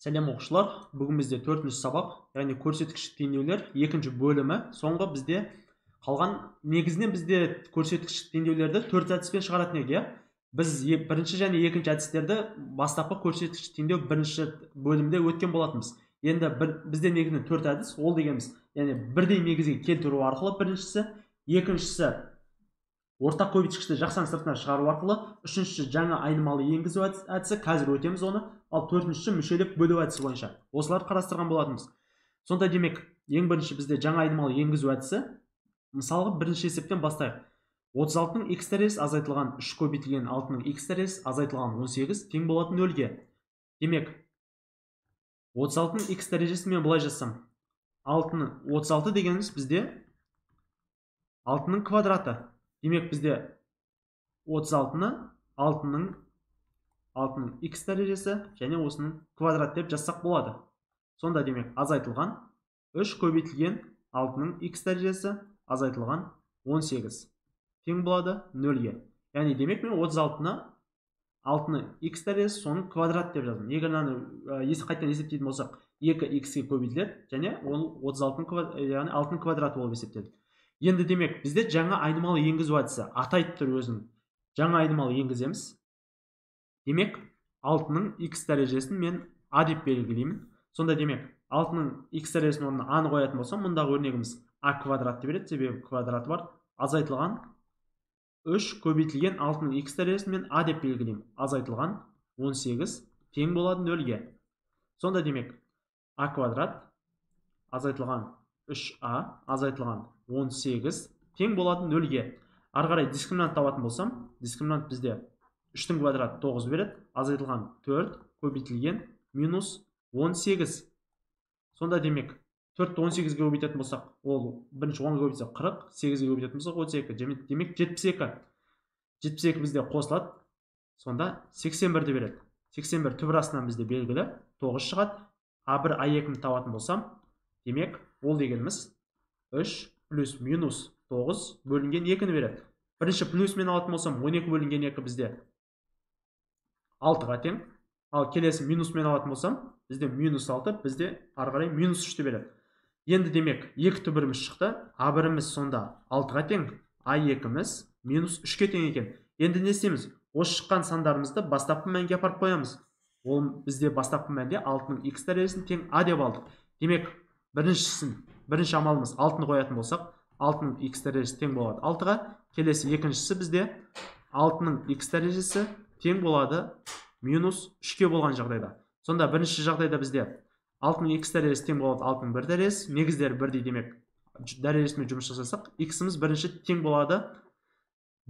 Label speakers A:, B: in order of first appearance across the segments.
A: Сәлем оқушылар, бүгін бізде 4-ші сабақ, яғни көрсеткіш теңдеулер 2-ші бөлімі. Соңғы бізде қалған негізінен бізде көрсеткіш теңдеулерді 4 әдіспен шығаратын еді, Біз бірінші және екінші әдістерді бастапқы көрсеткіш теңдеу бірінші бөлімде өткен болатынбыз. Енді бізде негізінен 4 әдіс, ол дегеніміз, яғни бірдей негізге келтіру арқылы біріншісі, екіншісі ортақ көбейткішті жақсан сыртына шығару арқылы, үшіншісі жаңа айнымалы енгізу әдісі, қазір өтеміз оны, ал төртіншісі мүшелеп бөлу әдісі бойынша. Осыларды қарастырған болатынбыз. Сонда демек, ең бірінші бізде жаңа айнымалы енгізу әдісі, мысалға бірінші есептен бастайық. 36-ның x дәрежесі азайтылған 3 көбейтілген 6-ның x дәрежесі азайтылған 18 тең болатын 0-ге. Демек, 36-ның x дәрежесін мен былай жазсам, 36 дегеніміз бізде 6-ның квадраты. Демек, бізде 36-ны 6-ның x дәрежесі және осының квадрат деп жазсақ болады. Сонда демек, азайтылған 3 көбейтілген 6-ның x дәрежесі азайтылған 18 тең болады 0-ге. Яғни демек, мен 36-ны 6-ның x дәрежесі соның квадрат деп жаздым. Егер қайтадан есептейтін болсақ, 2x-ге көбейтіледі және ол 6-ның квадраты болып есептеледі. Енді демек, бізде жаңа айнымалы енгізу әдісі атайды тұр өзінің. Жаңа айнымалы енгіземіз. Демек, 6-ның x дәрежесін мен a деп белгілеймін. Сонда демек, 6-ның x дәрежесінің орнына a-ны қоятын болсам, мұндағы өрнегіміз a квадрат деп береді, себебі квадраты бар. Азайтылған 3 көбейтілген 6-ның x дәрежесін мен a деп белгілеймін. Азайтылған 18 тең болады 0-ге. Сонда демек, a квадрат азайтылған 3a азайтылған 18 тең болады 0-ге. Ары қарай дискриминант табатын болсам, дискриминант бізде 3-дің квадраты 9 береді, азайтылған 4 көбейтілген минус 18. Сонда демек, 4-ті 18-ге көбейтетін болсақ, ол бірінші 10-ға көбейтсек 40, 8-ге көбейтетін болсақ 32. Демек 72. 72 бізде қосылады. Сонда 81-ді береді. 81 түбір астынан бізде белгілі 9 шығады. A1, A2-ні табатын болсам, демек, ол дегеніміз 3 плюс минус 9 бөлінген 2-ні береді. Бірінші плюсмен алатын болсам, 12 бөлінген 2 бізде 6-ға тең. Ал келесі минусмен алатын болсам, бізде минус 6, бізде ары қарай минус 3-ті береді. Енді демек, 2 түбіріміз шықты. A1-іміз сонда 6-ға тең, A2-іміз минус 3-ке тең екен. Енді не істейміз? Осы шыққан сандарымызды бастапқы мәнге апарып қоямыз. Ол бізде бастапқы мәнде 6-ның x дәрежесін тең a деп алдық. Демек, бірінші амалымыз 6-ны қоятын болсақ, 6-ның x дәрежесі тең болады 6-ға. Келесі екіншісі бізде 6-ның x дәрежесі тең болады минус 3-ке болған жағдайда. Сонда бірінші жағдайда бізде 6-ның x дәрежесі тең болады 6-ның 1 дәрежесі, негіздері бірдей демек, дәрежесімен жұмыс жасасақ, x-іміз бірінші тең болады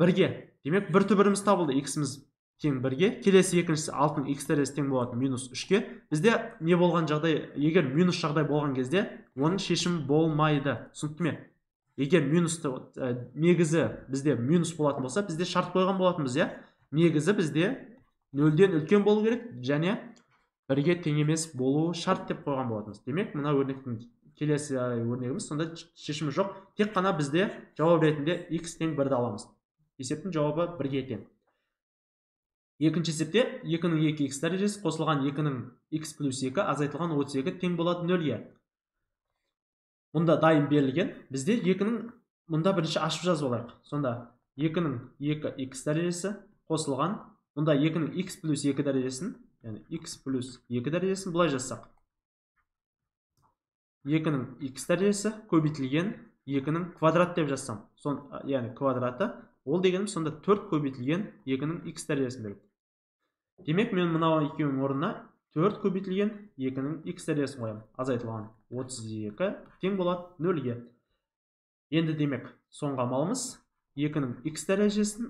A: 1-ге. Демек, бір түбіріміз табылды, x-іміз тең 1-ге. Келесі екіншісі 6-ның x дәрежесі тең болады минус 3-ге. Бізде не болған жағдай, егер минус жағдай болған кезде, оның шешімі болмайды. Түсінікті ме? Егер негізі бізде минус болатын болса, бізде шарт қойған болатынбыз, негізі бізде 0-ден үлкен болу керек, және 1-ге тең емес болу шарт деп қойған болатынбыз. Демек, мына өрнектің келесі өрнегіміз сонда шешімі жоқ. Тек қана бізде жауап ретінде x тең 1-ді аламыз. Есептің жауабы 1-ге тең. Екінші есепте 2-ның 2x дәрежесі қосылған 2-ның x плюс 2 азайтылған 32 тең болады 0-ге. Мұнда дайын берілген. Бізде 2-ның мұнда бірінші ашып жазып алайық. Сонда 2-ның 2x дәрежесі қосылған, мұнда 2-ның x плюс 2 дәрежесін, яғни x плюс 2 дәрежесін бұлай жазсақ. 2-ның x дәрежесі көбейтілген 2-ның квадрат деп жазсам. Яғни квадраты, ол дегенім сонда 4 көбейтілген 2-ның x дәрежесін береді. Демек, мен мынау екеуінің орнына 4 көбейтілген 2-ның x дәрежесін қоямын. Азайтылған 32 тең болады 0-ге. Енді демек, соңғы амалымыз 2-ның x дәрежесін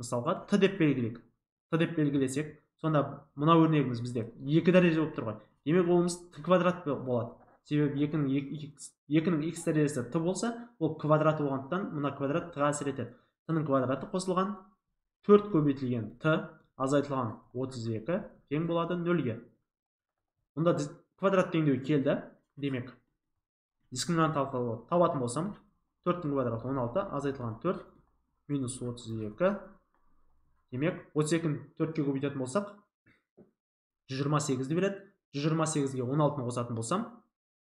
A: мысалға t деп белгілейік. T деп белгілесек, сонда мына өрнегіміз бізде 2 дәреже болып тұрған. Демек, олымыз t квадрат болады. Себебі 2-ның x дәрежесі t болса, ол квадраты болғандықтан мына квадрат t-ға әсер етеді. t-ның квадраты қосылған 4 көбейтілген t азайтылған 32 тең болады 0-ге. Мұнда квадрат теңдеу келді. Демек, дискриминант арқылы табатын болсам, 4-дің квадраты 16 азайтылған 4 минус 32. Демек, 32-ні 4-ке көбейтетін болсақ, 128-ді береді. 128-ге 16-ны қосатын болсам,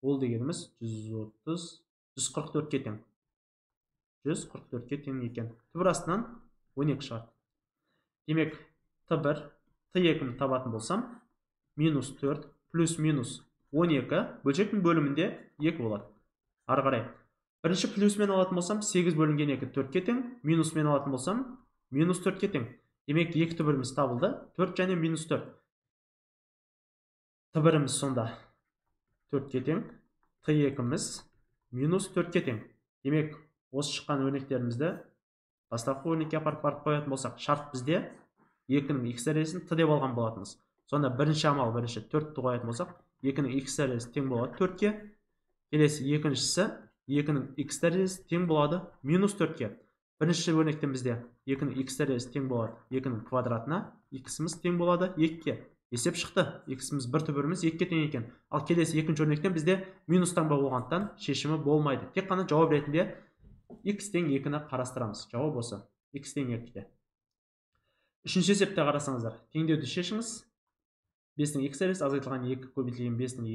A: ол дегеніміз 144-ке тең. 144-ке тең екен. Түбір астынан 12 шығады. Демек, Т1, Т2-ні табатын болсам, минус 4 плюс минус 12 бөлшектің бөлімінде 2 болады. Ары қарай. Бірінші плюсмен алатын болсам, 8 бөлінген 2 4-ке тең, минусмен алатын болсам, минус 4-ке тең. Демек, 2 түбіріміз табылды, 4 және минус 4. Түбіріміз сонда 4-ке тең, Т2-міз минус 4-ке тең. Демек, осы шыққан өрнектерімізді бастапқы өрнекке апарып қоятын болсақ, шарт бізде 2-нің x дәрежесін Т деп алған болатынбыз. Сонда бірінші амал, бірінші 4-ті қоятын болсақ, 2-нің x дәрежесі тең болады 4-ке. Келесі екіншісі 2-нің x дәрежесі тең болады минус 4-ке. Бірінші өрнектен бізде 2-нің x дәрежесі тең болады 2-нің квадратына, x-іміз тең болады 2-ке. Есеп шықты, x-іміз бір түбіріміз 2-ке тең екен. Ал келесі екінші өрнектен бізде минус таңба болғандықтан шешімі болмайды. Тек қана жауап ретінде x тең 2-ні қарастырамыз. Жауап осы. X тең 2-де. Үшінші есепте қарасаңыздар, теңдеуді шешіңіз. 5-нің x дәрежесі азайтылған 2 көбейтілген 5-нің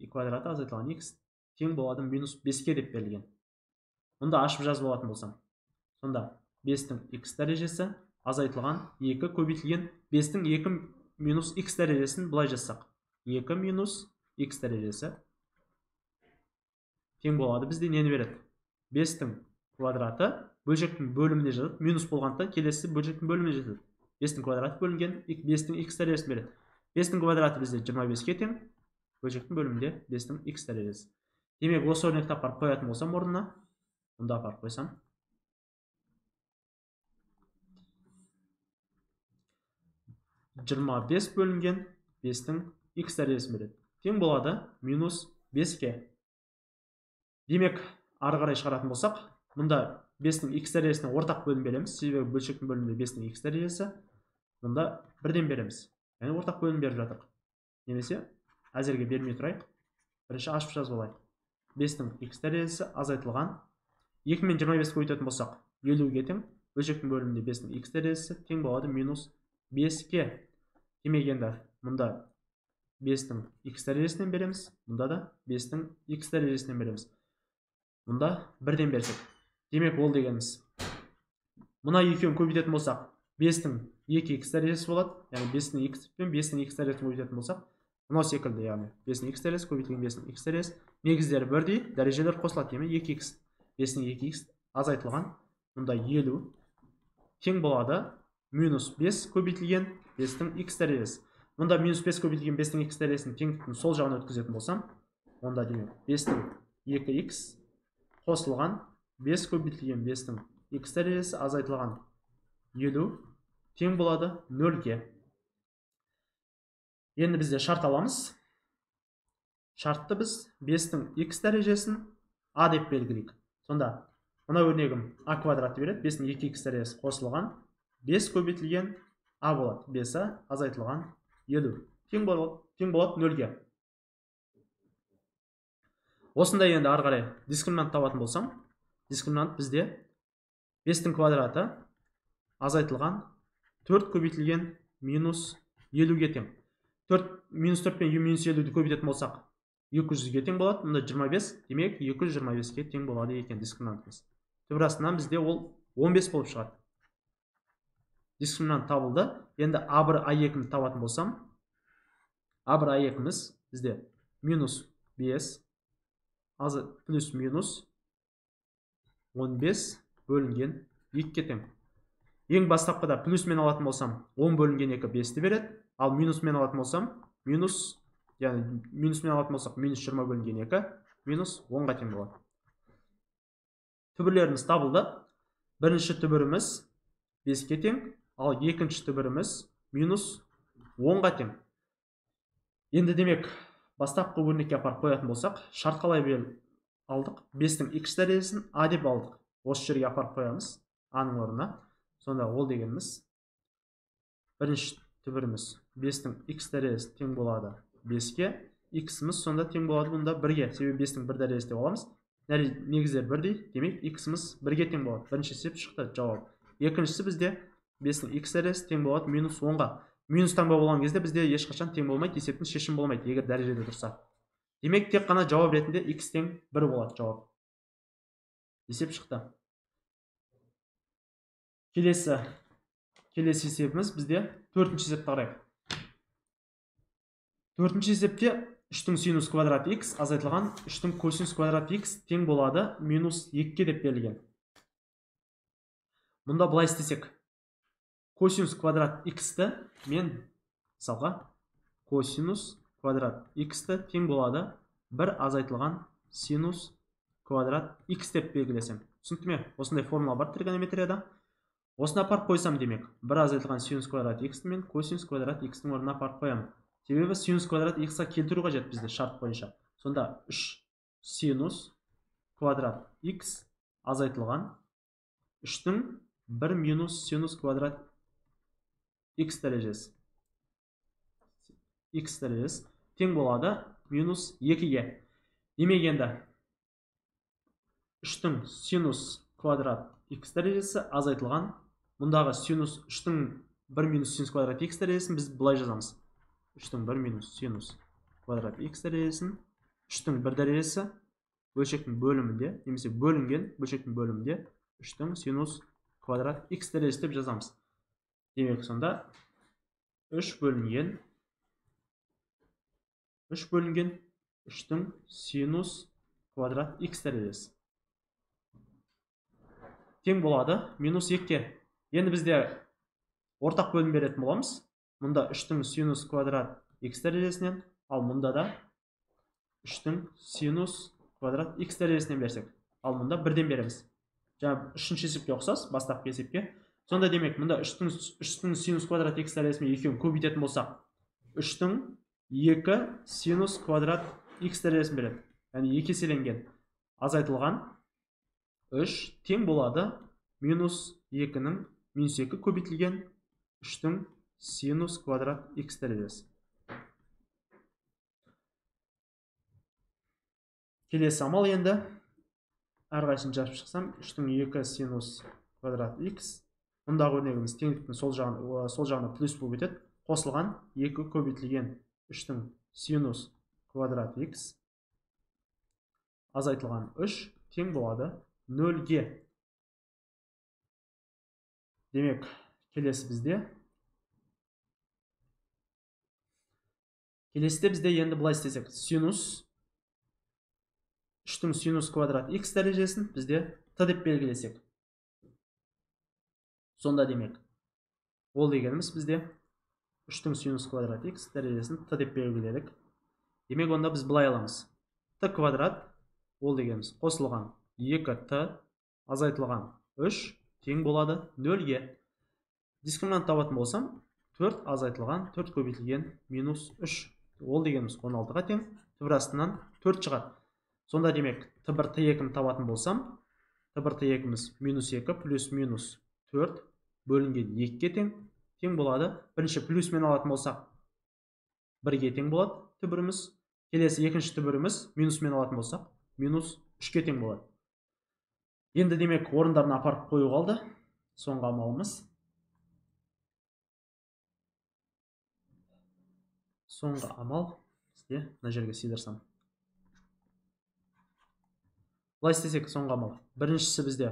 A: 2 квадраты азайтылған x тең болады минус 5-ке деп берілген. Мұнда ашып жазып алатын болсам. Сонда 5-нің x дәрежесі азайтылған 2 көбейтілген 5-нің 2 минус x дәрежесін бұлай жазсақ. 2 минус x дәрежесі тең болады. Бізде нені береді? 5-нің квадраты бөлшектің бөліміне жатады. Минус болғандықтан келесі бөлшектің бөліміне жатады. 5-нің квадраты бөлінген 5-нің x дәрежесін береді. 5-нің квадраты бізде 25-ке тең. Бөлшектің бөлімінде 5-нің x дәрежесі. Демек, осы өрнекті апарып қоятын болсам орнына, мұнда апарып қойсам. 25 бөлінген 5-нің x дәрежесін береді. Тең болады минус 5-ке. Демек, ары қарай шығаратын болсақ, мұнда 5-нің x дәрежесіне ортақ бөлім береміз. Себебі бөлшектің бөлімінде 5-нің x дәрежесі. Мұнда бірден береміз. Яғни ортақ бөлім беріп жатыр. Немесе әзірге бермей тұрайық. Бірінші ашып жазып алайық. 5-нің x дәрежесі азайтылған 2 мен 25 көбейтетін болсақ, 50-ге тең. Бөлшектің бөлімінде 5-нің x дәрежесі тең болады минус 5-ке. Демек, енді мұнда 5-нің x дәрежесінен береміз. Мұнда да 5-нің x дәрежесінен береміз. Мұнда бірден берсек. Демек, ол дегеніміз. Мұна екеуін көбейтетін болсақ, 5-нің 2x дәрежесі болады. Яғни 5-нің x пен 5-нің x дәрежесін көбейтетін болсақ, мынау секілді, яғни 5-нің x дәрежесі көбейтілген 5-нің x дәрежесі. Негіздері бірдей, дәрежелер қосылады, демек 2x. 5-нің 2x азайтылған, мұнда 50 тең болады минус 5 көбейтілген 5-нің x дәрежесі. Мұнда минус 5 көбейтілген 5-нің x дәрежесінің теңдіктің сол жағына өткізетін болсам, онда демек 5-нің 2x қосылған 5 көбейтілген 5-нің x дәрежесі азайтылған 50 тең болады 0-ге. Енді бізде шарт аламыз. Шартты біз 5-нің x дәрежесін a деп белгілейік. Сонда, мына өрнегім a квадраты береді. 5-нің 2x дәрежесі қосылған 5 көбейтілген a болады. 5a азайтылған 50 тең болады 0-ге. Осында енді ары қарай дискриминант табатын болсам, дискриминант бізде 5-нің квадраты азайтылған 4 көбейтілген минус 50-ге тең. Минус 4 пен минус 50-ді көбейтетін болсақ, 200-ге тең болады. Мұнда 25, демек 225-ке тең болады екен дискриминантымыз. Түбір астынан бізде ол 15 болып шығады. Дискриминант табылды. Енді A1, A2-ні табатын болсам, A1, A2-міз бізде минус 5 плюс минус 15 бөлінген 2-ке тең. Ең бастапқыда плюсмен алатын болсам, 10 бөлінген 2 5-ті береді. Ал минусмен алатын болсам, минусмен алатын болсақ, минус 20 бөлінген 2 минус 10-ға тең болады. Түбірлеріміз табылды. Бірінші түбіріміз 5-ке тең, ал екінші түбіріміз минус 10-ға тең. Енді демек, бастапқы өрнекке апарып қоятын болсақ, шарт қалай алдық? 5-нің x дәрежесін a деп алдық. Осы жерге апарып қоямыз a-ның орнына. Сонда ол дегеніміз бірінші түбіріміз 5-нің x дәрежесі тең болады 5-ке. X-іміз сонда тең болады бұнда 1-ге. Себебі 5-нің 1 дәрежесі деп аламыз. Негіздер бірдей, демек x-іміз 1-ге тең болады. Бірінші есеп шықты, жауап. Екіншісі бізде 5-нің x дәрежесі тең болады минус 10-ға. минус таңба болған кезде бізде ешқашан тең болмайды, есептің шешімі болмайды, егер дәрежеде тұрса. Демек, тек қана жауап ретінде x тең 1 болады жауап. Есеп шықты. Келесі есебіміз бізде 4-ші есепті қарайық. 4-ші есепте 3-тің синус квадрат x азайтылған 3-тің косинус квадрат x тең болады минус 2-ке деп берілген. Мұнда былай істесек, косинус квадрат x-ті мен мысалға косинус квадрат x-ті тең болады 1 азайтылған синус квадрат x деп белгілесем. Түсінікті ме? Осындай формула бар тригонометрияда. Осына апарып қойсам демек, 1 азайтылған синус квадрат x мен косинус квадрат x-тің орнына апарып қоямын. Себебі синус квадрат x-қа келтіру қажет бізде шарт бойынша. Сонда 3 синус квадрат x азайтылған 3-тің 1 минус синус квадрат x дәрежесі. X дәрежесі тең болады минус 2-ге. Демек енді 3-тің синус квадрат x дәрежесі азайтылған. Мұндағы синус 3-тің 1 минус синус квадрат x дәрежесін біз былай жазамыз. 3-тің 1 минус синус квадрат x дәрежесін 3-тің 1 дәрежесі бөлшектің бөлімінде, немесе бөлінген бөлшектің бөлімінде 3-тің синус квадрат x дәрежесі деп жазамыз. Демек, сонда 3 бөлінген 3-тің синус квадрат x дәрежесі тең болады минус 2-ке. Енді бізде ортақ бөлім беретін боламыз. Мұнда 3-тің синус квадрат x дәрежесінен, ал мұнда да 3-тің синус квадрат x дәрежесінен берсек. Ал мұнда 1-ден береміз. Жаңа 3-ші есепке ұқсас, бастапқы есепке. Сонда демек, мұнда 3-тің синус квадрат x дәрежесімен екеуін көбейтетін болсақ, 3-тің 2 синус квадрат x дәрежесін береді. Яғни 2 еселенген азайтылған 3 тең болады минус 2-нің минус 2 көбейтілген 3-тің синус квадрат x дәрежесі. Келесі амал енді әрқайсысын жазып шықсам, 3-тің 2 синус квадрат x. Мұндағы өрнегіміз теңдіктің сол жағына плюс болып өтеді. Қосылған 2 көбейтілген 3-тің синус квадрат x азайтылған 3 тең болады 0-ге. Демек, келесі бізде енді былай істесек, 3-тің синус квадрат x дәрежесін бізде t деп белгілесек. Сонда демек, ол дегеніміз бізде 3-тің синус квадрат x дәрежесін t деп белгіледік. Демек, онда біз былай аламыз. t квадрат, ол дегеніміз қосылған 2t азайтылған 3 тең болады 0-ге. Дискриминант табатын болсам, 4 азайтылған 4 көбейтілген минус 3. Ол дегеніміз 16-ға тең. Түбір астынан 4 шығады. Сонда демек, t1 t2-ні табатын болсам, t1 t2-міз минус 2 плюс минус 4 бөлінген 2-ге тең болады. Бірінші плюсмен алатын болсақ, 1-ге тең болады түбіріміз. Келесі екінші түбіріміз минусмен алатын болсақ, минус 3-ке тең болады. Енді демек, орындарына апарып қою қалды. Соңғы амалымыз. Соңғы амал сізде мына жерге сыйдырсам. Былай істесек, соңғы амал. Біріншісі бізде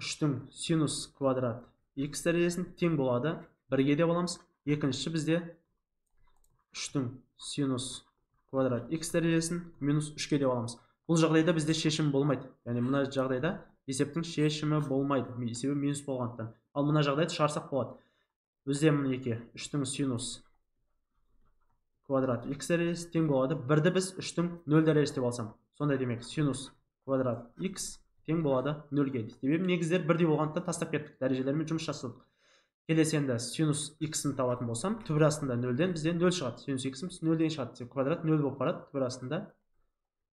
A: 3-тің синус квадрат x дәрежесін тең болады 1-ге деп аламыз. Екіншісі бізде 3-тің синус квадрат x дәрежесін минус 3-ке деп аламыз. Бұл жағдайда бізде шешім болмайды. Яғни мына жағдайда есептің шешімі болмайды. Есебі минус болғандықтан. Ал мына жағдайды шығарсақ болады. Бізде мінеке 3-тің синус квадрат x дәрежесі тең болады. 1-ді біз 3-тің 0 дәрежесі деп алсам. Сонда демек синус квадрат x тең болады 0-ге. Себебі негіздер бірдей болғандықтан тастап кеттік. Дәрежелермен жұмыс жасадық. Келесі енді синус x-ін табатын болсам, түбір астында 0-ден бізде 0 шығады. Синус x-іміз 0-ден шығады. Квадрат 0 болып барады. Түбір астында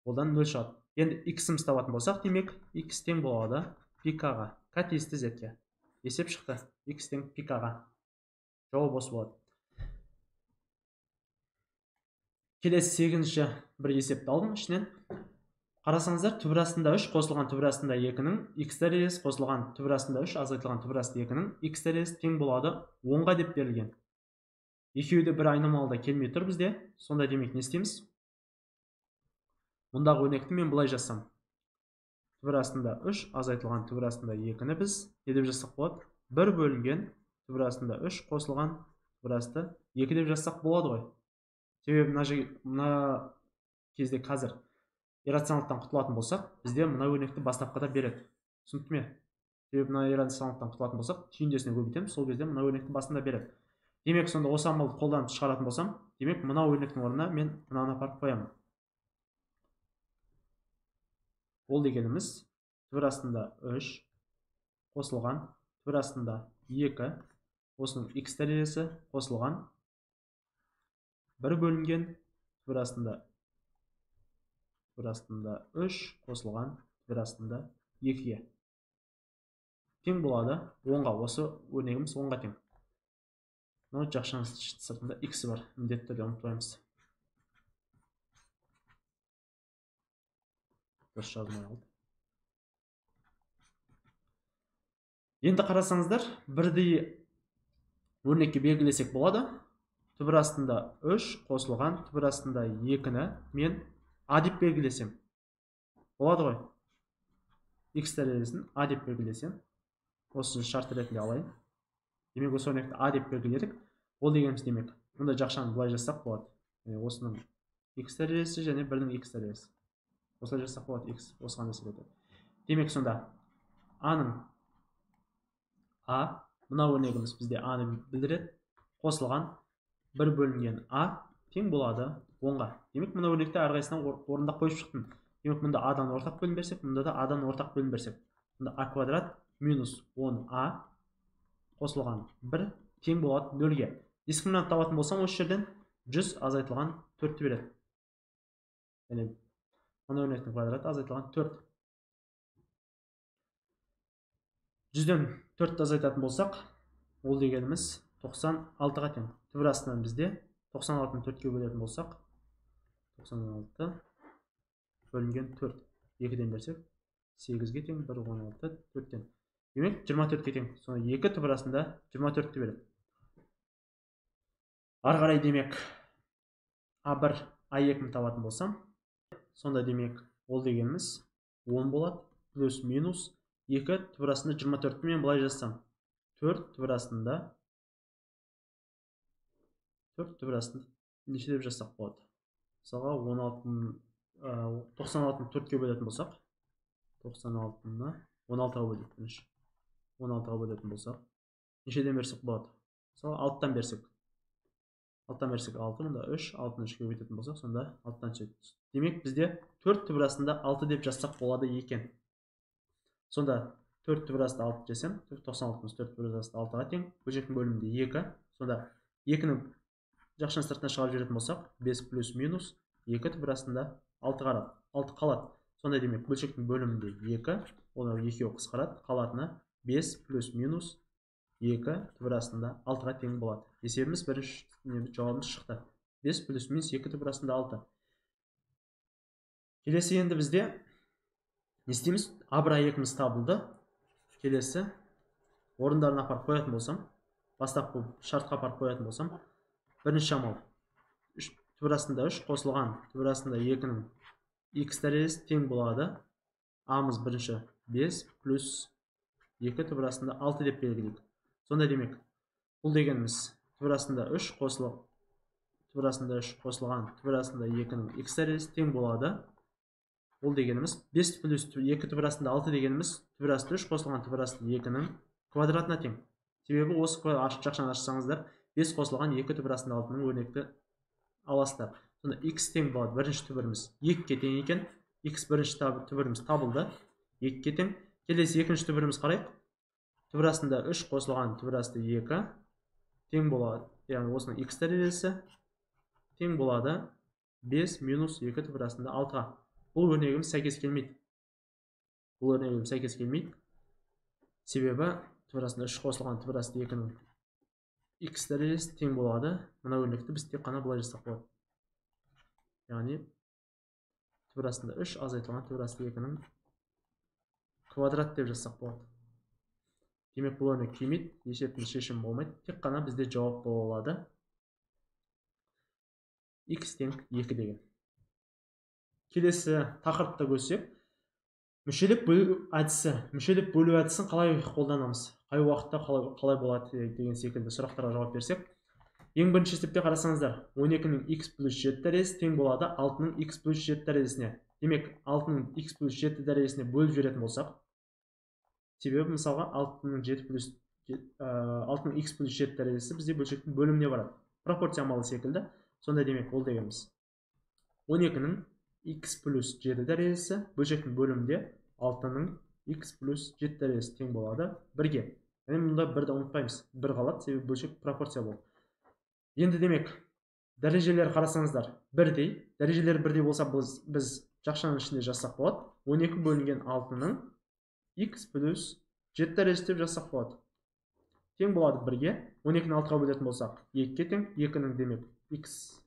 A: одан 0 шығады. Енді x-іміз табатын болсақ, демек x тең болады пикаға. К тиісті z-ге. Есеп шықты. X тең пикаға. Жауап осы болады. Келесі 8-ші бір есепті алдым ішінен. Қарасаңыздар, түбір астында 3 қосылған түбір астында 2-нің x дәрежесі қосылған түбір астында 3 азайтылған түбір асты 2-нің x дәрежесі тең болады 10-ға деп берілген. екеуі де бір айнымалыда келмей тұр бізде. Сонда демек не істейміз? Мұндағы өрнекті мен былай жазсам. Түбір астында 3 азайтылған түбір астында 2-ні біз не деп жазсақ болады? 1 бөлінген түбір астында 3 қосылған түбір асты 2 деп жазсақ болады ғой. Себебі мына кезде қазір иррационалдықтан құтылатын болсақ, бізде мына өрнекті бастапқыда береді. Түсінікті ме? Себебі мына иррационалдықтан құтылатын болсақ, түйіндесіне көбейтеміз, сол кезде мына өрнекті басында береді. Демек, сонда осы амалды қолданып шығаратын болсам, демек мына өрнектің орнына мен мынаны апарып қоямын. Ол дегеніміз түбір астында 3 қосылған түбір астында 2, осының x дәрежесі қосылған 1 бөлінген түбір астында 3 қосылған түбір астында 2-ге тең болады 10-ға. Осы өрнегіміз 10-ға тең. Мынау жақшаның сыртында x бар, міндетті түрде ұмытпаймыз. Дұрыс жазылмай қалды. Енді қарасаңыздар, бірдей өрнекке белгілесек болады. Түбір астында 3 қосылған түбір астында 2-ні мен a деп белгілесем. Болады ғой? X дәрежесін a деп белгілесем. Осы шарт ретінде алайын. Демек, осы өрнекті a деп белгіледік. Ол дегеніміз демек, мұнда жақшаны былай жазсақ болады. Осының x дәрежесі және 1-дің x дәрежесі. Осылай жазсақ болады x. Осыған әсер етеді. Демек, сонда a-ның мына өрнегіміз бізде a-ны білдіреді. Қосылған 1 бөлінген a тең болады 10-ға. Демек, мына өрнекті әрқайсынан орындап қойып шықтым. Демек, мұнда a-дан ортақ бөлім берсек, мұнда да a-дан ортақ бөлім берсек. Мұнда a квадрат минус 10a қосылған 1 тең болады 0-ге. Дискриминант табатын болсам, осы жерден 100 азайтылған 4-ті береді. Яғни, мына өрнектің квадраты азайтылған 4. 100-ден 4-ті азайтатын болсақ, ол дегеніміз 96-ға тең. Түбір астынан бізде 96-ны 4-ке бөлетін болсақ, 96 бөлінген 4. 2-ден берсек, 8-ге тең, 1 16 4-тен. Демек, 24-ке тең. Sonra 2 түбір астында 24-ті береді. Ары қарай демек, A1, A2-ні табатын болсам, сонда демек, ол дегеніміз 10 болады, плюс минус 2 түбір астында 24-ті мен былай жазсам. 4 түбір астында неше деп жазсақ болады. Мысалға 96-ны 4-ке бөлетін болсақ, 96-ны 16-ға бөлетін. 16-ға бөлетін болсақ, нешеден берсек болады? Мысалы 6-тан берсек. 6-тан берсек 6, мұнда 3, 6-ны 3-ке бөлетін болсақ, сонда 6-тан түседі. Демек, бізде 4 түбір астында 6 деп жазсақ болады екен. Сонда 4 түбір астында 6 десем, 96-ны 4 түбір астында 6-ға тең, бөлшектің бөлімінде 2. Сонда 2-ні жақшаның сыртына шығарып жіберетін болсақ, 5 плюс минус 2 түбір астында 6 қалады. Сонда демек, бөлшектің бөлімінде 2, оны 2-ге қысқарады, қалатыны 5 плюс минус 2 түбір астында 6-ға тең болады. Есебіміз бірінші жауабымыз шықты. 5 плюс минус 2 түбір астында 6. Келесі енді бізде не істейміз? A1, A2-міз табылды. Келесі орындарын апарып қоятын болсам, бастапқы шартқа апарып қоятын болсам, бірінші амал түбір астында 3 қосылған түбір астында 2-нің x дәрежесі тең болады. A-мыз бірінші 5 плюс 2 түбір астында 6 деп белгілейік. Сонда демек, бұл дегеніміз түбір астында 3 қосылған түбір астында 2-нің x дәрежесі тең болады. Ол дегеніміз 5 плюс 2 түбір астында 6 дегеніміз түбір астында 3 қосылған түбір астында 2-нің квадратына тең. Себебі осы жақшаны ашсаңыздар, 5 қосылған 2 түбір астында 6-ның өрнекті аласыздар. Сонда x тең болады. Бірінші түбіріміз 2-ге тең екен. X бірінші түбіріміз табылды. 2-ге тең. Келесі екінші түбіріміз қарайық. Түбір астында 3 қосылған түбір асты 2 тең болады. Яғни осының x дәрежесі тең болады 5 минус 2 түбір астында 6-ға. Бұл өрнегіміз сәйкес келмейді. Себебі түбір астында 3 қосылған түбір асты 2-нің x дәрежесі тең болады. Мына өрнекті біз тек қана былай жасақ болады. Яғни түбір астында 3 азайтылған түбір асты 2-нің квадрат деп жасақ болады. Демек, бұл өрнек келмейді, есептің шешімі болмайды. Тек қана бізде жауап бола алады. x тең 2 деген. Келесі тақырыпта көрсек, мүшелеп бөлу әдісін қалай қолданамыз, қай уақытта қалай болады деген секілді сұрақтарға жауап берсек, ең бірінші есепте қарасаңыздар, 12-нің x плюс 7 дәрежесі тең болады 6-ның x плюс 7 дәрежесіне. Демек, 6-ның x плюс 7 дәрежесіне бөліп жіберетін болсақ, себебі мысалға 6-ның x плюс 7 дәрежесі бізде бөлшектің бөліміне барады. Пропорция амалы секілді. Сонда демек, ол дегеніміз 12-нің x плюс 7 дәрежесі бөлшектің бөлімінде 6-ның x плюс 7 дәрежесі тең болады 1-ге. Яғни мұнда 1-ді ұмытпаймыз. 1 қалады, себебі бөлшек пропорция болды. Енді демек, дәрежелер қарасаңыздар, бірдей. Дәрежелер бірдей болса, біз жақшаның ішінде жазсақ болады. 12 бөлінген 6-ның x плюс 7 дәрежесі деп жазсақ болады. Тең болады 1-ге. 12-ні 6-ға бөлетін болсақ, 2-ге тең. 2-нің демек x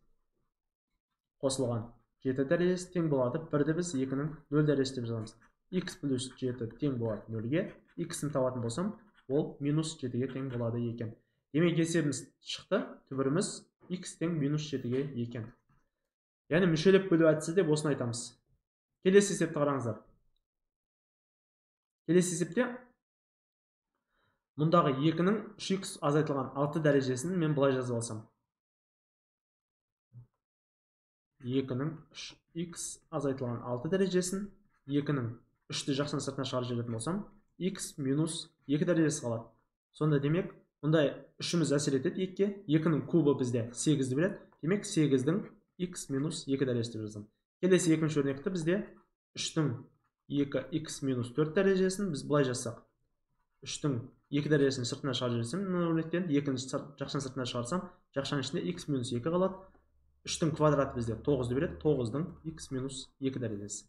A: қосылған 7 дәрежесі тең болады. 1-ді біз 2-нің 0 дәрежесі деп жазамыз. x плюс 7 тең болады 0-ге. x-ін табатын болсам, ол минус 7-ге тең болады екен. Демек, есебіміз шықты. Түбіріміз x тең минус 7-ге екен. Яғни мүшелеп бөлу әдісі деп осыны айтамыз. Келесі есепті қараңыздар. Келесі есепте мұндағы 2-нің 3x азайтылған 6 дәрежесін мен былай жазып алсам. 2-нің 3x азайтылған 6 дәрежесін, 2-нің 3-ті жақшаның сыртына шығарып жіберетін болсам, x минус 2 дәрежесі қалады. Сонда демек, мұндай 3-іміз әсер етеді 2-ге. 2-нің кубы бізде 8-ді береді. Демек, 8-дің x минус 2 дәрежесі деп жазамын. Келесі екінші өрнекті бізде 3-дің 2x минус 4 дәрежесін біз былай жазсақ. 3-дің 2 дәрежесін сыртына шығарып жіберсем, мына өрнектен 2-ні жақшаның сыртына шығарсам, жақшаның ішінде x минус 2 қалады. 3-дің квадраты бізде 9-ды береді. 9-дің x минус 2 дәрежесі.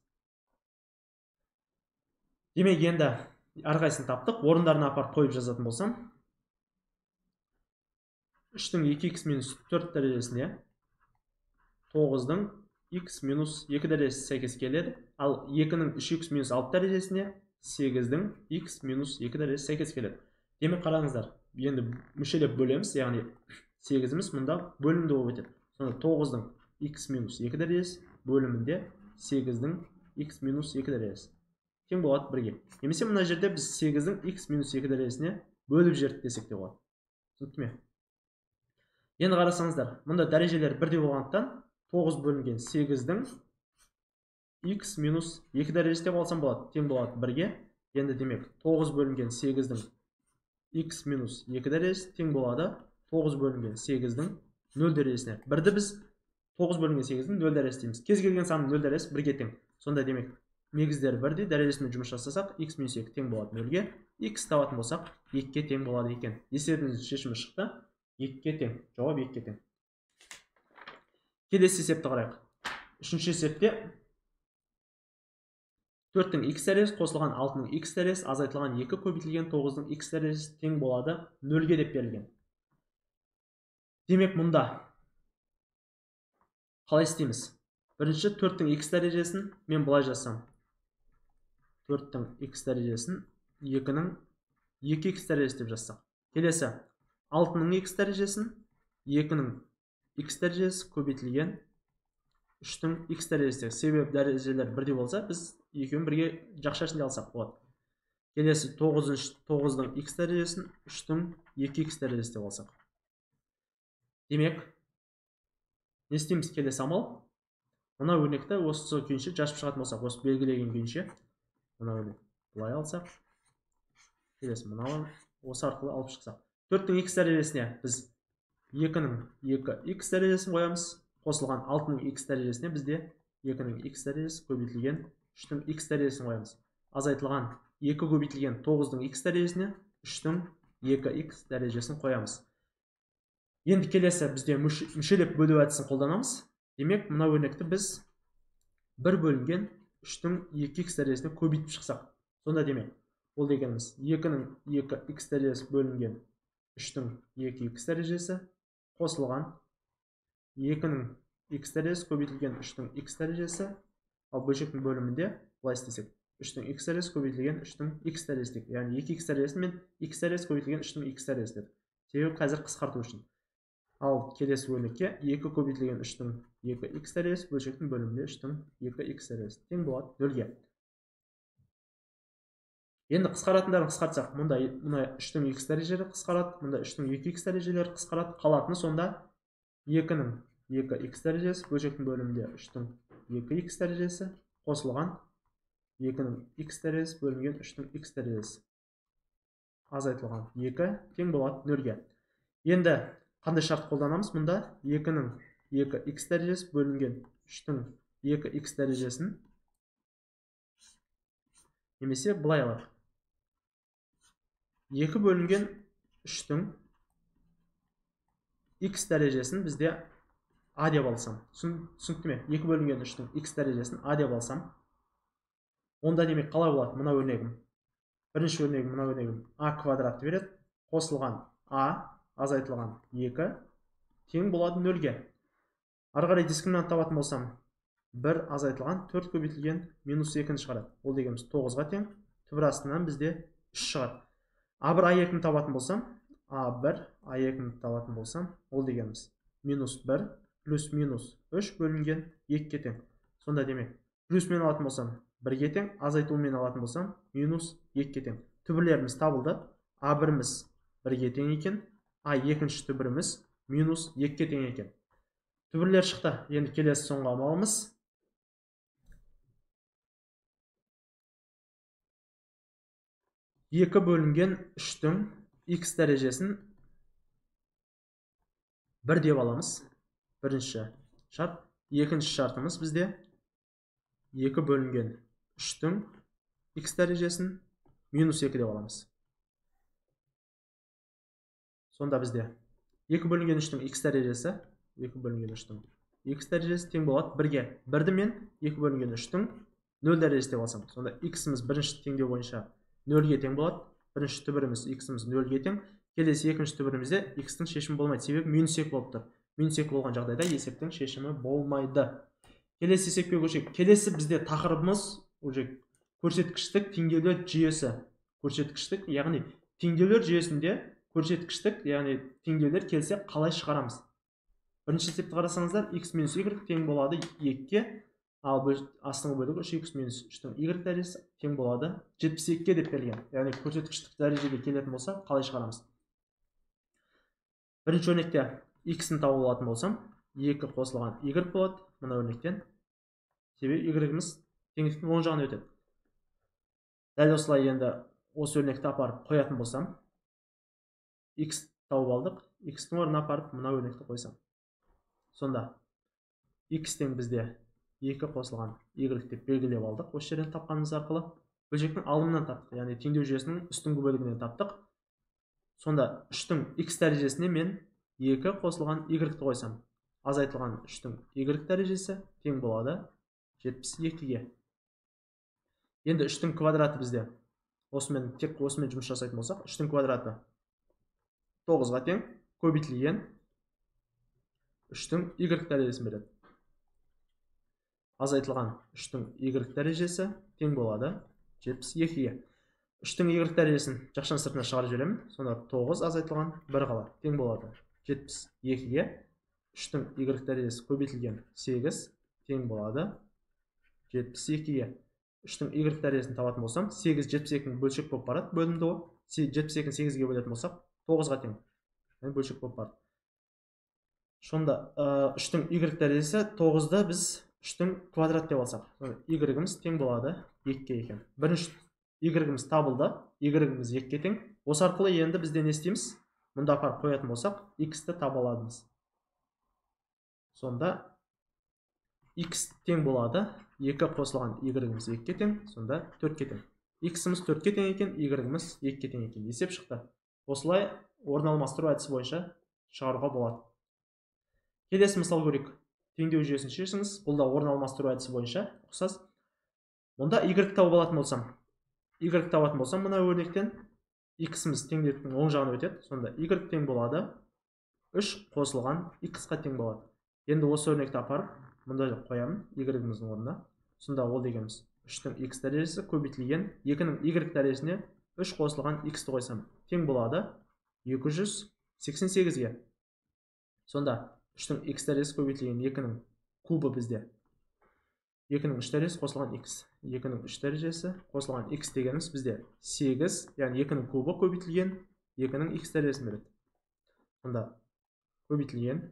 A: Демек, енді әрқайсысын таптық. Орындарына апарып қойып жазатын болсам, 3-дің 2x минус 4 дәрежесіне 9-дің x минус 2 дәрежесі сәйкес келеді. Ал 2-нің 3x минус 6 дәрежесіне 8-дің x минус 2 дәрежесі сәйкес келеді. Демек, қараңыздар, енді мүшелеп бөлеміз, яғни 8-іміз мұнда бөлімді болып өтеді. Сонда 9-дің x минус 2 дәрежесі бөлімінде 8-дің x минус 2 дәрежесі тең болады 1-ге. Немесе мына жерде біз 8-дің x минус 2 дәрежесіне бөліп жібердік десек те болады. Түсінікті ме? Енді қарасаңыздар, мұнда дәрежелер бірдей болғандықтан 9 бөлінген 8-дің x минус 2 дәрежесі деп алсам болады, тең болады 1-ге. Енді демек, 9 бөлінген 8-дің x минус 2 дәрежесі тең болады 9 бөлінген 8-дің 0 дәрежесіне. 1-ді біз 9 бөлінген 8-дің 0 дәрежесі дейміз. Кез келген санның 0 дәрежесі 1-ге тең. Сонда демек, негіздері бірдей, дәрежесімен жұмыс жасасақ, x минус 2 тең болады 0-ге. X табатын болсақ, 2-ге тең болады екен. Есебіміздің шешімі шықты. 2-ге тең. Жауап 2-ге тең. Келесі есепті қарайық. Үшінші есепте 4-дің x дәрежесі қосылған 6-ның x дәрежесі азайтылған 2 көбейтілген 9-ның x дәрежесі тең болады 0-ге деп берілген. Демек, мұнда қалай істейміз? Бірінші 4-дің x дәрежесін мен былай жазсам. 4-дің x дәрежесін 2-нің 2x дәрежесі деп жазсақ. Келесі 6-ның x дәрежесін 2-нің x дәрежесі көбейтілген 3-дің x дәрежесі. Себебі дәрежелер бірдей болса, біз екеуін бірге жақша ішінде алсақ болады. Келесі 9-дің x дәрежесін 3-дің 2x дәрежесі деп алсақ. Демек, не істейміз келесі амал? Мына өрнекті осы күйінше жазып шығатын болсақ, осы белгілеген күйінше мына өрнек былай алсақ, келесі мынау осы арқылы алып шықсақ. 4-дің x дәрежесіне біз 2-нің 2x дәрежесін қоямыз. Қосылған 6-ның x дәрежесіне бізде 2-нің x дәрежесі көбейтілген 3-дің x дәрежесін қоямыз. Азайтылған 2 көбейтілген 9-дің x дәрежесіне 3-дің 2x дәрежесін қоямыз. Енді келесі бізде мүшелеп бөлу әдісін қолданамыз. Демек, мына өрнекті біз 1 бөлінген 3-дің 2x дәрежесіне көбейтіп шықсақ. Сонда демек, ол дегеніміз 2-нің 2x дәрежесі бөлінген 3-дің 2x дәрежесі қосылған 2-нің x дәрежесі көбейтілген 3-дің x дәрежесі, ал бөлшектің бөлімінде былай істесек, 3-дің x дәрежесі көбейтілген 3-дің x дәрежесі дедік. Яғни 2x дәрежесі мен x дәрежесі көбейтілген 3-дің x дәрежесі дедік. Себебі қазір қысқарту үшін. Ал келесі өрнекке 2 көбейтілген 3-тің 2x дәрежесі бөлшектің бөлімінде 3-тің 2x дәрежесі тең болады 0-ге. Енді қысқаратындарын қысқартсақ, мұнда 3-тің x дәрежелері қысқарады, мұнда 3-тің 2x дәрежелері қысқарады. Қалатыны сонда 2-нің 2x дәрежесі бөлшектің бөлімінде 3-тің 2x дәрежесі қосылған 2-нің x дәрежесі бөлінген 3-тің x дәрежесі азайтылған 2 тең болады 0-ге. Енді қандай шарт қолданамыз? Мұнда 2-нің 2x дәрежесі бөлінген 3-тің 2x дәрежесін немесе былай алайық. 2 бөлінген 3-тің x дәрежесін бізде a деп алсам. Түсінікті ме? 2 бөлінген 3-тің x дәрежесін a деп алсам. Онда демек қалай болады? Мына өрнегім. Бірінші өрнегім, мына өрнегім a квадратты береді. Қосылған a азайтылған 2 тең болады 0-ге. Ары қарай дискриминант табатын болсам, 1 азайтылған 4 көбейтілген минус 2-ні шығарады. Ол дегеніміз 9-ға тең. Түбір астынан бізде 3 шығады. A1 A2-ні табатын болсам, A1 A2-ні табатын болсам, ол дегеніміз минус 1 плюс минус 3 бөлінген 2-ге тең. Сонда демек, плюсмен алатын болсам 1-ге тең, азайтумен алатын болсам минус 2-ге тең. Түбірлеріміз табылды. A1-міз 1-ге тең екен, A2-ші түбіріміз минус 2-ге тең екен. Түбірлер шықты. Енді келесі соңғы амалымыз. 2 бөлінген 3-тің x дәрежесін 1 деп аламыз. Бірінші шарт. Екінші шартымыз бізде 2 бөлінген 3-тің x дәрежесін минус 2 деп аламыз. Сонда бізде 2 бөлінген 3-тің x дәрежесі 2 бөлінген 3-тің x дәрежесі тең болады 1-ге. 1-ді мен 2 бөлінген 3-тің 0 дәрежесі деп алсам. Сонда x-іміз бірінші теңдеу бойынша 0-ге тең болады. Бірінші түбіріміз x-іміз 0-ге тең. Келесі екінші түбірімізде x-тің шешімі болмайды. Себебі минус 2 болып тұр. Минус 2 болған жағдайда есептің шешімі болмайды. Келесі есепке көшейік. Келесі бізде тақырыбымыз уже көрсеткіштік теңдеулер жүйесі. Көрсеткіштік, яғни теңдеулер жүйесінде көрсеткіштік, яғни теңдеулер келсе қалай шығарамыз? Бірінші есепті қарасаңыздар, x минус y тең болады 2-ге, ал астыңғы бөлігі 3x минус 3-тің y дәрежесі тең болады 72-ге деп берілген. Яғни көрсеткіштік дәрежеге келетін болса, қалай шығарамыз? Бірінші өрнекте x-ін тауып алатын болсам, 2 қосылған y болады. Мына өрнектен себебі y-іміз теңдіктің оң жағына өтеді. Дәл осылай енді осы өрнекті апарып қоятын болсам, x тауып алдық, x-тің орнына апарып мына өрнекті қойсам. Сонда x тең бізде 2 қосылған y деп белгілеп алдық. Осы жерден тапқанымыз арқылы бөлшектің алымынан таптық, яғни теңдеу жүйесінің үстіңгі бөлігінен таптық. Сонда 3-тің x дәрежесіне мен 2 қосылған y-ті қойсам, азайтылған 3-тің y дәрежесі тең болады 72-ге. Енді 3-тің квадраты бізде тек осымен жұмыс жасайтын болсақ, 3-тің квадраты 9-ға тең, көбейтілген 3-тің y дәрежесін береді. Азайтылған 3-тің y дәрежесі тең болады 72-ге. 3-тің y дәрежесін жақшан сыртына шығарып жіберемін. Сонда 9 азайтылған 1 қалады. Тең болады 72-ге. 3-тің y дәрежесі көбейтілген 8 тең болады 72-ге. 3-тің y дәрежесін табатын болсам, 8 72-дің бөлшек болып барады. Бөлімді ол. 72-ні 8-ге бөлетін болсақ, 9-ға тең. Бөлшек болып барады. Сонда 3-тің y дәрежесі 9-ды біз 3-тің квадрат деп алсақ, y-іміз тең болады 2-ге екен. Бірінші y-іміз табылды, y-іміз 2-ге тең. Осы арқылы енді бізде не істейміз? Мұнда апарып қоятын болсақ, x-ті таба аламыз. Сонда x тең болады, 2 қосылған y-іміз 2-ге тең, сонда 4-ге тең. X-іміз 4-ге тең екен, y-іміз 2-ге тең екен. Есеп шықты. Осылай орын алмастыру әдісі бойынша шығаруға болады. Келесі мысал көрейік. Теңдеу жүйесін шешіңіз. Бұл да орын алмастыру әдісі бойынша ұқсас. Мұнда y тауып алатын болсам, мына өрнектен x-іміз теңдіктің оң жағына өтеді. Сонда y тең болады 3 қосылған x-қа тең болады. Енді осы өрнекті апарып, мұнда қоямын y-іміздің орнына. Сонда ол дегеніміз 3-тің x дәрежесі көбейтілген 2-нің y дәрежесіне 3 қосылған x-ті қойсам, тең болады 288-ге. Сонда 3-тің x дәрежесі көбейтілген 2-нің кубы бізде 2-нің 3 дәрежесі қосылған x. 2-нің 3 дәрежесі қосылған x дегеніміз бізде 8, яғни 2-нің кубы көбейтілген 2-нің x дәрежесін береді. Сонда көбейтілген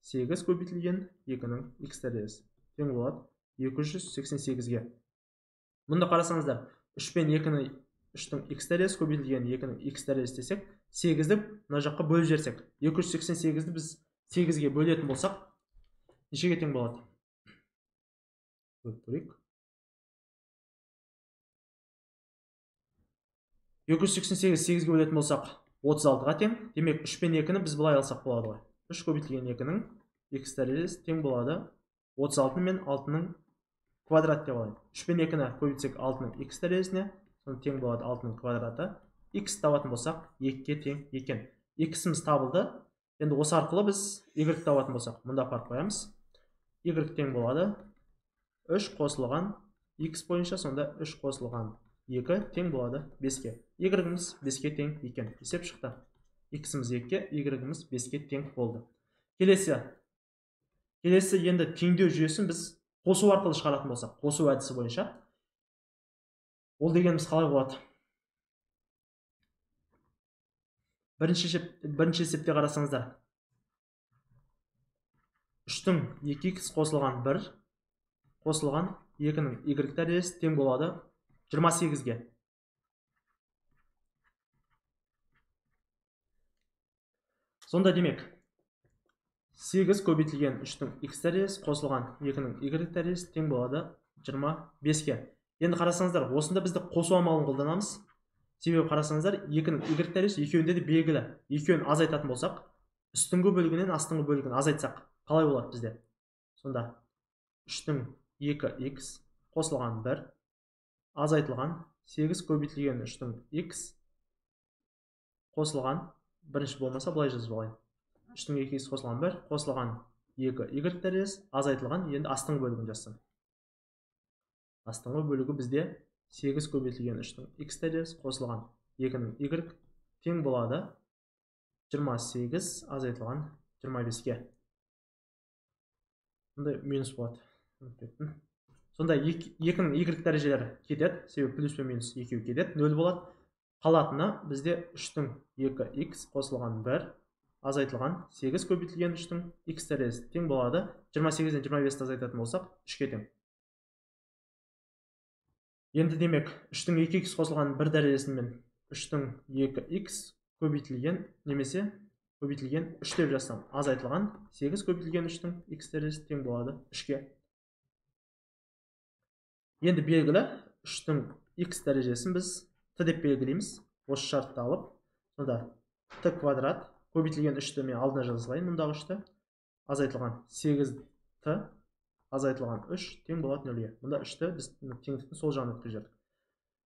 A: 8 көбейтілген 2-нің x дәрежесі тең болады 288-ге. Мұнда қарасаңыздар, 3 пен 2-ні 3-тің x дәрежесі көбейтілген 2-нің x дәрежесі десек, 8-ді мына жаққа бөліп жіберсек, 288-ді біз 8-ге бөлетін болсақ, нешеге тең болады? Бөліп көрейік. 288 8-ге бөлетін болсақ, 36-ға тең. Демек, 3 пен 2-ні біз былай алсақ болады ғой. 3 көбейтілген 2-нің x дәрежесі тең болады 36 мен 6-ның квадрат деп алайық. 3 пен 2-ні көбейтсек 6-ның x дәрежесіне, соны тең болады 6-ның квадраты. X табатын болсақ, 2-ге тең екен. X-іміз табылды. Енді осы арқылы біз y табатын болсақ, мұнда апарып қоямыз. Y тең болады 3 қосылған x бойынша, сонда 3 қосылған 2 тең болады 5-ге. Y-іміз 5-ге тең екен. Есеп шықты. X-іміз 2-ге, Y-іміз 5-ге тең болды. Келесі енді теңдеу жүйесін біз қосу арқылы шығаратын болсақ, қосу әдісі бойынша, ол дегеніміз қалай болады? Бірінші есепте қарасаңыздар, 3-тің 2x қосылған 1 қосылған 2-нің y дәрежесі тең болады 28-ге. Сонда демек, 8 көбейтілген 3-тің x дәрежесі қосылған 2-нің y дәрежесі тең болады 25-ге. Енді қарасаңыздар, осында бізді қосу амалын қолданамыз. Себебі қарасаңыздар, 2-нің y дәрежесі екеуінде де белгілі. Екеуін азайтатын болсақ, үстіңгі бөлігінен астыңғы бөлігін азайтсақ, қалай болады бізде? Сонда 3-тің 2x қосылған 1 азайтылған 8 көбейтілген 3-тің x қосылған, бірінші болмаса былай жазып алайын. 3-тің 2x қосылған 1 қосылған 2 y дәрежесі азайтылған, енді астыңғы бөлігін жазсам. Астыңғы бөлігі бізде 8 көбейтілген 3-тің x дәрежесі қосылған 2-нің y тең болады 28 азайтылған 25-ге. Мұндай минус болады. Сонда 2-нің y дәрежелері кетеді, себебі плюс пен минус екеуі кетеді, 0 болады. Қалатыны бізде 3-тің 2x қосылған 1 азайтылған 8 көбейтілген 3-тің x дәрежесі тең болады 28-ден 25-ті азайтатын болсақ, 3-ке тең. Енді демек, 3-тің 2x қосылған 1 дәрежесімен 3-тің 2x көбейтілген, немесе көбейтілген 3 деп жазсам, азайтылған 8 көбейтілген 3-тің x дәрежесі тең болады 3-ке. Енді белгілі 3-тің x дәрежесін біз t деп белгілейміз. Осы шартты алып, сонда t квадрат көбейтілген 3-ті мен алдына жазылайын, мұндағы 3-ті азайтылған 8t азайтылған 3 тең болады 0-ге. Мұнда 3-ті біз теңдіктің сол жағына өткізіп жібердік.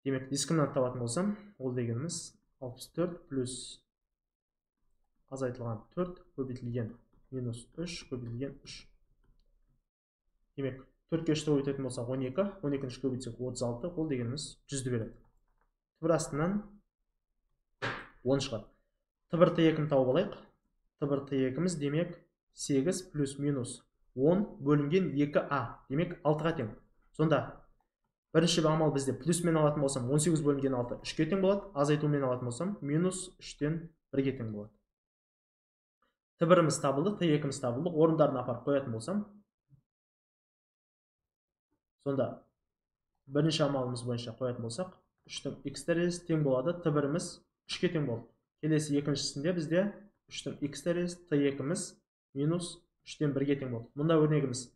A: Демек, дискімнан табатын болсам, ол дегеніміз 64 плюс азайтылған 4 көбейтілген минус 3 көбейтілген 3. Демек, 4-ке 3-ті көбейтетін болсақ 12, 12-ні 3 көбейтсек 36, ол дегеніміз 100-ді береді. Тыбыр астынан 10 шығады. Тыбыр t2-ні тауып алайық. Тыбыр t2-міз демек 8 плюс минус 10 бөлінген 2a, демек 6-ға тең. Сонда бірінші амал бізде плюсмен алатын болсам 18 бөлінген 6 3-ке тең болады, азайтумен алатын болсам минус 3-тен 1-ге тең болады. T1-іміз табылды, T2-іміз табылды, орындарына апарып қоятын болсам, сонда бірінші амалымыз бойынша қоятын болсақ, 3-тің x дәрежесі тең болады, T1-іміз 3-ке тең болды. Келесі екіншісінде бізде 3-тің x дәрежесі, T2-іміз минус 3-тен 1-ге тең болды. Мұнда өрнегіміз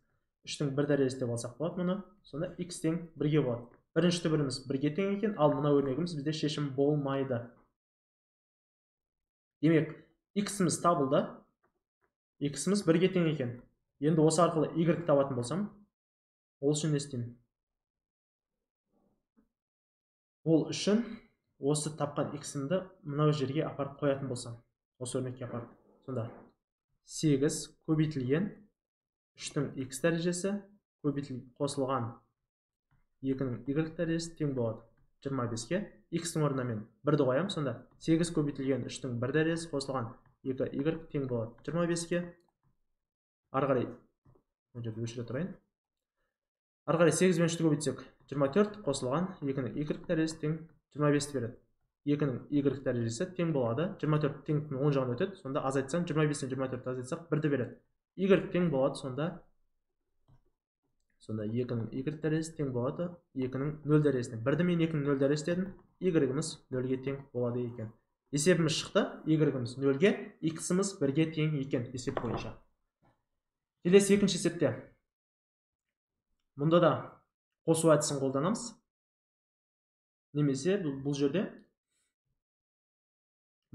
A: 3-тің 1 дәрежесі деп алсақ болады мұны. Сонда x тең 1-ге болады. Бірінші T1-іміз 1-ге тең екен, ал мұна өрнегіміз бізде шешім болмайды. Демек, x-іміз табылды. X-іміз 1-ге тең екен. Енді осы арқылы y табатын болсам, ол үшін не істеймін? Ол үшін осы тапқан x-імді мынау жерге апарып қоятын болсам, осы өрнекке апарып. Сонда 8 көбейтілген 3-тің x дәрежесі қосылған 2-нің y дәрежесі тең болады 25-ке. X-тің орнына мен 1-ді қоям, сонда 8 көбейтілген 3-тің 1 дәрежесі қосылған 2y тең болады 25-ке. ары қарай мына жерде өшіре тұрайын. Ары қарай 8 мен 3-ті көбейтсек 24 қосылған 2-нің y дәрежесі тең 25-ті береді. 2-нің y дәрежесі тең болады 24 теңдіктің оң жағына өтеді. Сонда азайтсаң 25-тен 24-ті азайтсақ 1-ді береді. Y тең болады сонда 2-нің y дәрежесі тең болады 2-нің 0 дәрежесіне. 1-ді мен 2-нің 0 дәрежесі дедім. Y-іміз 0-ге тең болады екен. Есебіміз шықты. Y-іміз 0-ге, X-іміз 1-ге тең екен есеп бойынша. Келесі екінші есепте. Мұнда да қосу әдісін қолданамыз. Немесе бұл жерде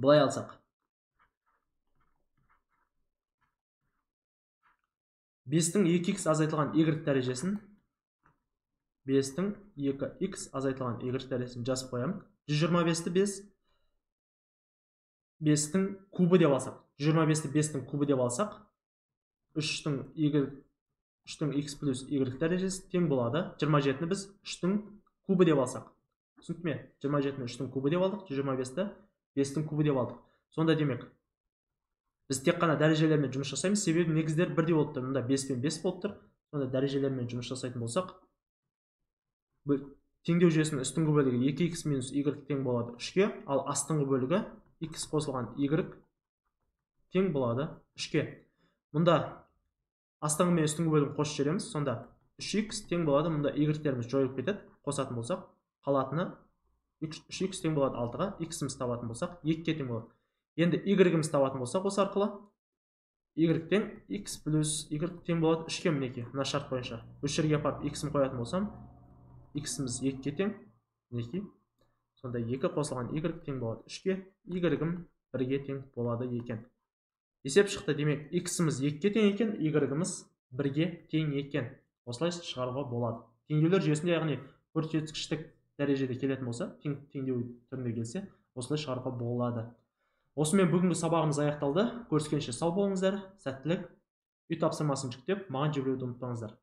A: былай алсақ. 5-тің 2x азайтылған y дәрежесін 5-тің 2x азайтылған y дәрежесін жазып қоямын. 125-ті 5-тің кубы деп алсақ. 125-ті 5-тің кубы деп алсақ. 3-тің x плюс y дәрежесі тең болады. 27-ні біз 3-тің кубы деп алсақ. Түсінді ме? 27-ні 3-тің кубы деп алдық. 125-ті 5-тің кубы деп алдық. Сонда демек, біз тек қана дәрежелермен жұмыс жасаймыз. Себебі негіздер бірдей болып тұр. Мұнда 5 пен 5 болып тұр. Сонда дәрежелермен жұмыс жасайтын болсақ, теңдеу жүйесінің үстіңгі бөлігі 2x минус y тең болады 3-ге, ал астыңғы бөлігі x қосылған y тең болады 3-ге. Мұнда астыңғы мен үстіңгі бөлігін қосып жібереміз. Сонда 3x тең болады. Мұнда y-теріміз жойылып кетеді. Қосатын болсақ, қалатыны 3x тең болады 6-ға, x-іміз табатын болсақ 2-ге тең болады. Енді y-іміз табатын болсақ, осы арқылы y тең x плюс y тең болады 3-ге мінеке. Мына шарт бойынша. Осы жерге апарып x-ім қоятын болсам, x-іміз 2-ге тең, мінеке. Сонда 2 қосылған y тең болады 3-ге, y-ім 1-ге тең болады екен. Есеп шықты. Демек, x-іміз 2-ге тең екен, y-іміз 1-ге тең екен. Осылай шығаруға болады. Теңдеулер жүйесінде, яғни көрсеткіштік дәрежеде келетін болса, теңдеу түрінде келсе, осылай шығаруға болады. Осымен бүгінгі сабағымыз аяқталды. Көріскенше сау болыңыздар, сәттілік. Үй тапсырмасын жүктеп, маған жіберуді ұмытпаңыздар.